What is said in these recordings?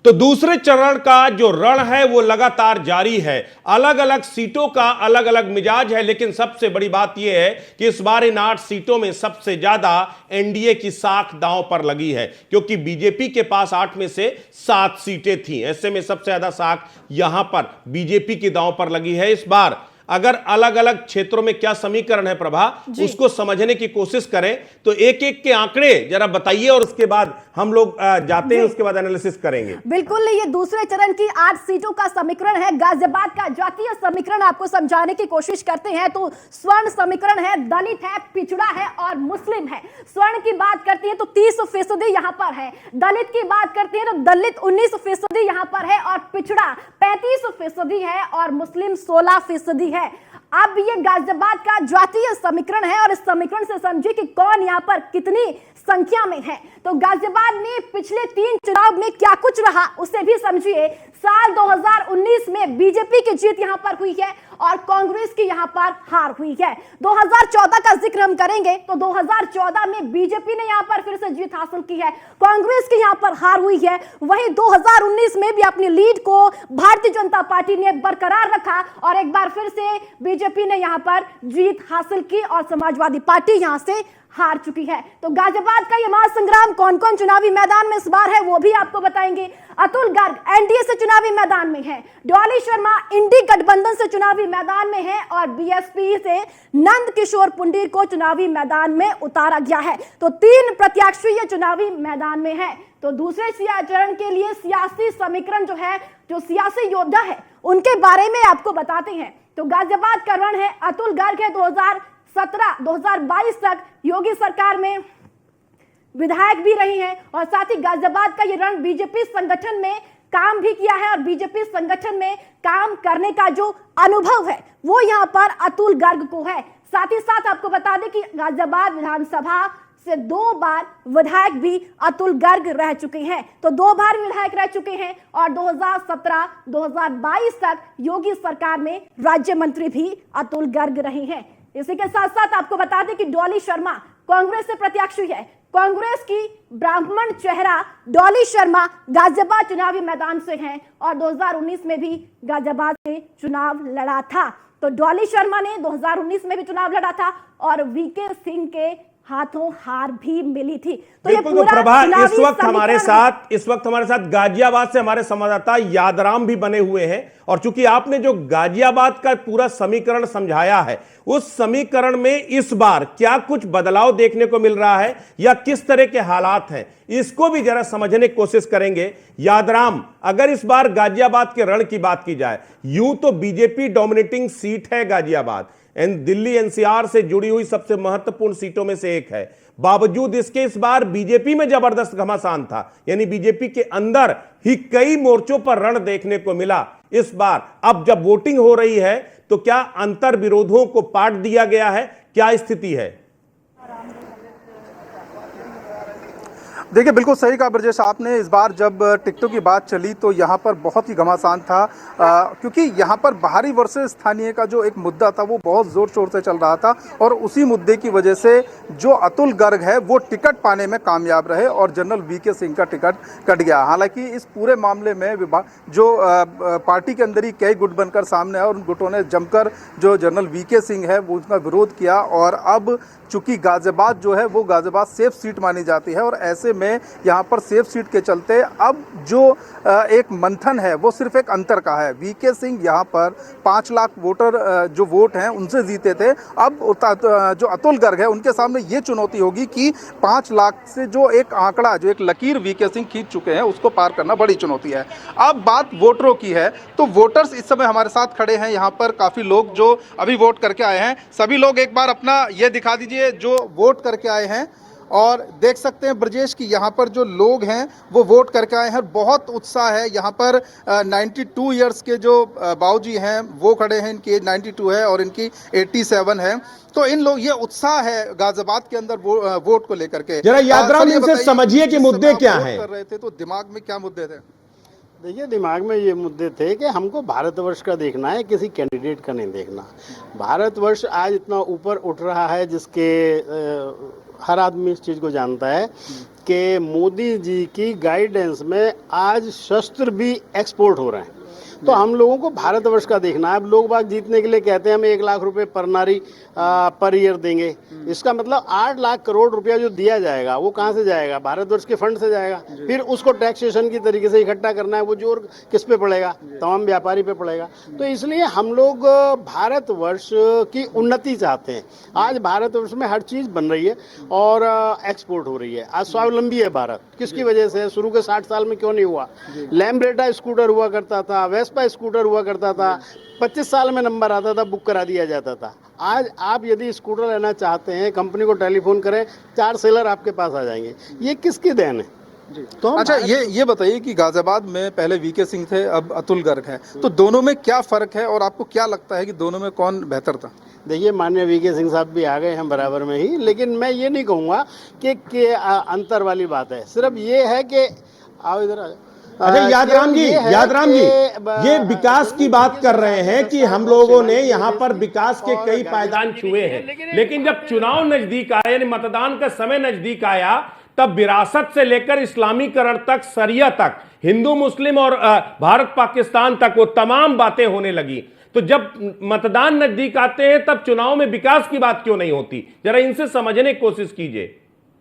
तो दूसरे चरण का जो रण है वो लगातार जारी है। अलग अलग सीटों का अलग अलग मिजाज है, लेकिन सबसे बड़ी बात यह है कि इस बार इन 8 सीटों में सबसे ज्यादा एनडीए की साख दांव पर लगी है, क्योंकि बीजेपी के पास 8 में से 7 सीटें थी। ऐसे में सबसे ज्यादा साख यहां पर बीजेपी की दांव पर लगी है। इस बार अगर अलग अलग क्षेत्रों में क्या समीकरण है प्रभा, उसको समझने की कोशिश करें तो एक एक के आंकड़े जरा बताइए और उसके बाद हम लोग जाते हैं, उसके बाद एनालिसिस करेंगे। बिल्कुल, ये दूसरे चरण की 8 सीटों का समीकरण है। गाजियाबाद का जातीय समीकरण आपको समझाने की कोशिश करते हैं तो स्वर्ण समीकरण है, दलित है, पिछड़ा है और मुस्लिम है। स्वर्ण की बात करती है तो 30% यहां पर है, दलित की बात करती है तो दलित 19% यहां पर है और पिछड़ा 35% है और मुस्लिम 16% है। अब ये गाजियाबाद का जातीय समीकरण है और इस समीकरण से समझिए कि कौन यहां पर कितनी संख्या में है। तो गाजियाबाद में पिछले 3 चुनाव में क्या कुछ रहा उसे भी समझिए। साल 2019 में बीजेपी की जीत यहां पर हुई है और कांग्रेस की यहां पर हार हुई है। 2014 का जिक्र हम करेंगे तो 2014 में बीजेपी ने यहां पर फिर से जीत हासिल की है, कांग्रेस की यहां पर हार हुई है। वहीं 2019 में भी अपनी लीड को भारतीय जनता पार्टी ने बरकरार रखा और एक बार फिर से बीजेपी ने यहां पर जीत हासिल की और समाजवादी पार्टी यहां से हार चुकी है। तो गाजियाबाद का ये महासंग्राम कौन कौन चुनावी मैदान में इस बार है वो भी आपको बताएंगे। अतुल गर्ग एनडीए से चुनावी मैदान में है, डॉली शर्मा इंडी गठबंधन से चुनावी मैदान में है और बीएसपी से नंद किशोर पुंडीर को चुनावी मैदान में उतारा गया है। तो 3 प्रत्याशी ये चुनावी मैदान में है। तो दूसरे चरण के लिए सियासी समीकरण जो है, जो सियासी योद्धा है उनके बारे में आपको बताते हैं। तो गाजियाबाद का रण है, अतुल गर्ग है 2017-2022 तक योगी सरकार में विधायक भी रही हैं और साथ ही गाजियाबाद का ये रण बीजेपी संगठन में काम भी किया है और बीजेपी संगठन में काम करने का जो अनुभव है वो यहां पर अतुल गर्ग को है। साथ ही साथ आपको बता दें कि गाजियाबाद विधानसभा से 2 बार विधायक भी अतुल गर्ग रह चुके हैं। तो 2 बार विधायक रह चुके हैं और 2017-2022 तक योगी सरकार में राज्य मंत्री भी अतुल गर्ग रहे हैं। इसी के साथ साथ आपको बता दें कि डॉली शर्मा कांग्रेस से प्रत्याशी है, कांग्रेस की ब्राह्मण चेहरा डॉली शर्मा गाजियाबाद चुनावी मैदान से हैं और 2019 में भी गाजियाबाद से चुनाव लड़ा था। तो डॉली शर्मा ने 2019 में भी चुनाव लड़ा था और वीके सिंह के हाथों हार भी मिली थी। तो ये पूरा प्रभा इस वक्त हमारे साथ गाजियाबाद से हमारे संवाददाता यादराम भी बने हुए हैं और चूंकि आपने जो गाजियाबाद का पूरा समीकरण समझाया है, उस समीकरण में इस बार क्या कुछ बदलाव देखने को मिल रहा है या किस तरह के हालात हैं, इसको भी जरा समझने की कोशिश करेंगे। यादराम, अगर इस बार गाजियाबाद के रण की बात की जाए, यूं तो बीजेपी डोमिनेटिंग सीट है गाजियाबाद, दिल्ली एनसीआर से जुड़ी हुई सबसे महत्वपूर्ण सीटों में से एक है। बावजूद इसके इस बार बीजेपी में जबरदस्त घमासान था, यानी बीजेपी के अंदर ही कई मोर्चों पर रण देखने को मिला। इस बार अब जब वोटिंग हो रही है तो क्या अंतर विरोधों को पाट दिया गया है, क्या स्थिति है? देखिए, बिल्कुल सही कहा ब्रजेश आपने। इस बार जब टिकटों की बात चली तो यहाँ पर बहुत ही घमासान था, क्योंकि यहाँ पर बाहरी वर्सेस स्थानीय का जो एक मुद्दा था वो बहुत ज़ोर शोर से चल रहा था और उसी मुद्दे की वजह से जो अतुल गर्ग है वो टिकट पाने में कामयाब रहे और जनरल वीके सिंह का टिकट कट गया। हालांकि इस पूरे मामले में जो पार्टी के अंदर ही कई गुट बनकर सामने आए और उन गुटों ने जमकर जो जनरल वीके सिंह है वो उसका विरोध किया और अब चूंकि गाजियाबाद जो है वो गाजियाबाद सेफ सीट मानी जाती है और ऐसे में यहाँ पर सेफ सीट के चलते अब जो एक मंथन है वो सिर्फ एक अंतर का है। वीके सिंह यहाँ पर 5 लाख वोटर जो वोट हैं उनसे जीते थे। अब जो अतुल गर्ग है उनके सामने ये चुनौती होगी कि 5 लाख से जो एक आंकड़ा, जो एक लकीर वीके सिंह खींच चुके हैं उसको पार करना बड़ी चुनौती है। अब बात वोटरों की है तो वोटर्स इस समय हमारे साथ खड़े हैं, यहाँ पर काफ़ी लोग जो अभी वोट करके आए हैं। सभी लोग एक बार अपना ये दिखा दीजिए जो वोट करके आए हैं और देख सकते हैं ब्रजेश की यहाँ पर जो लोग हैं वो वोट करके आए हैं। बहुत उत्साह है यहाँ पर। 92 इयर्स के जो बाबूजी हैं वो खड़े हैं, इनकी एज 92 है और इनकी 87 है। तो इन लोग, ये उत्साह है गाजियाबाद के अंदर वोट को लेकर के। जरा यादराम इनसे समझिए कि मुद्दे क्या हैं। कर रहे थे तो दिमाग में क्या मुद्दे थे? देखिए, दिमाग में ये मुद्दे थे कि हमको भारतवर्ष का देखना है, किसी कैंडिडेट का नहीं देखना। भारतवर्ष आज इतना ऊपर उठ रहा है जिसके हर आदमी इस चीज़ को जानता है कि मोदी जी की गाइडेंस में आज शस्त्र भी एक्सपोर्ट हो रहे हैं। तो हम लोगों को भारतवर्ष का देखना है। अब लोग बाग जीतने के लिए कहते हैं हम 1 लाख रुपए पर नारी पर ईयर देंगे। इसका मतलब 8 लाख करोड़ रुपया जो दिया जाएगा वो कहाँ से जाएगा? भारतवर्ष के फंड से जाएगा। फिर उसको टैक्सेशन की तरीके से इकट्ठा करना है, वो जोर किस पे पड़ेगा? तमाम व्यापारी पे पड़ेगा। तो इसलिए हम लोग भारतवर्ष की उन्नति चाहते हैं। आज भारतवर्ष में हर चीज़ बन रही है और एक्सपोर्ट हो रही है। आज स्वावलंबी है भारत। किसकी वजह से? शुरू के 60 साल में क्यों नहीं हुआ? लैम्ब्रेटा स्कूटर हुआ करता था, वेस्पा स्कूटर हुआ करता था, 25 साल में नंबर आता था, बुक करा दिया जाता था। आज आप यदि स्कूटर लेना चाहते हैं, कंपनी को टेलीफोन करें, 4 सेलर आपके पास आ जाएंगे। ये किसकी देन है? तो अच्छा, ये बताइए कि गाजियाबाद में पहले वीके सिंह थे, अब अतुल गर्ग हैं, तो दोनों में क्या फ़र्क है और आपको क्या लगता है कि दोनों में कौन बेहतर था? देखिए, माननीय वीके सिंह साहब भी आ गए हैं बराबर में ही, लेकिन मैं ये नहीं कहूँगा कि अंतर वाली बात है। सिर्फ ये है कि आओ इधर आ जाओ। अच्छा यादराम जी, ये विकास की बात कर रहे हैं कि हम लोगों ने यहाँ पर विकास के कई पायदान छुए हैं, लेकिन जब चुनाव नजदीक आया, यानी मतदान का समय नजदीक आया, तब विरासत से लेकर इस्लामीकरण तक, शरिया तक, हिंदू मुस्लिम और भारत पाकिस्तान तक वो तमाम बातें होने लगी। तो जब मतदान नजदीक आते हैं तब चुनाव में विकास की बात क्यों नहीं होती? जरा इनसे समझने की कोशिश कीजिए।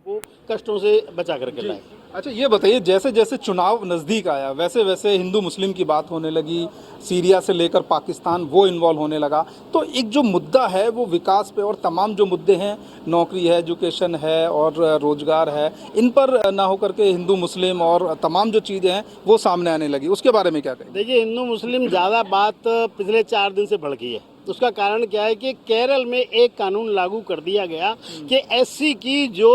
वो कष्टों से बचा करके लाए। अच्छा, ये बताइए, जैसे जैसे चुनाव नज़दीक आया वैसे वैसे हिंदू मुस्लिम की बात होने लगी, सीरिया से लेकर पाकिस्तान वो इन्वॉल्व होने लगा। तो एक जो मुद्दा है वो विकास पे और तमाम जो मुद्दे हैं, नौकरी है, एजुकेशन है और रोजगार है, इन पर ना होकर के हिंदू मुस्लिम और तमाम जो चीज़ें हैं वो सामने आने लगी। उसके बारे में क्या कहें? देखिए, हिंदू मुस्लिम ज़्यादा बात पिछले 4 दिन से भड़की है। उसका कारण क्या है कि केरल में एक कानून लागू कर दिया गया कि एससी की जो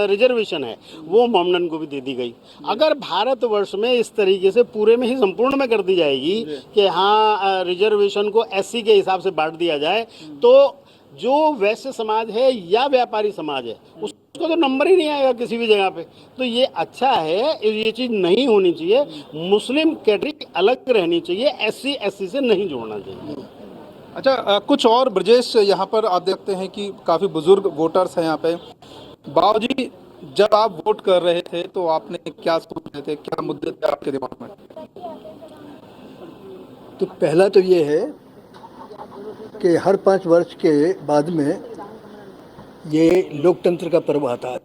रिजर्वेशन है वो मोमडन को भी दे दी गई। अगर भारतवर्ष में इस तरीके से पूरे में ही संपूर्ण में कर दी जाएगी कि हाँ रिजर्वेशन को एससी के हिसाब से बांट दिया जाए, तो जो वैश्य समाज है या व्यापारी समाज है उसको तो नंबर ही नहीं आएगा किसी भी जगह पे। तो ये अच्छा है, ये चीज़ नहीं होनी चाहिए। मुस्लिम कैटेगरी अलग रहनी चाहिए, एससी एससी से नहीं जोड़ना चाहिए। अच्छा, कुछ और ब्रजेश, यहाँ पर आप देखते हैं कि काफ़ी बुजुर्ग वोटर्स हैं यहाँ पे। बाबूजी, जब आप वोट कर रहे थे तो आपने क्या सोच रहे थे, क्या मुद्दे थे आपके दिमाग में? तो पहला तो ये है कि हर 5 वर्ष के बाद में ये लोकतंत्र का पर्व आता है।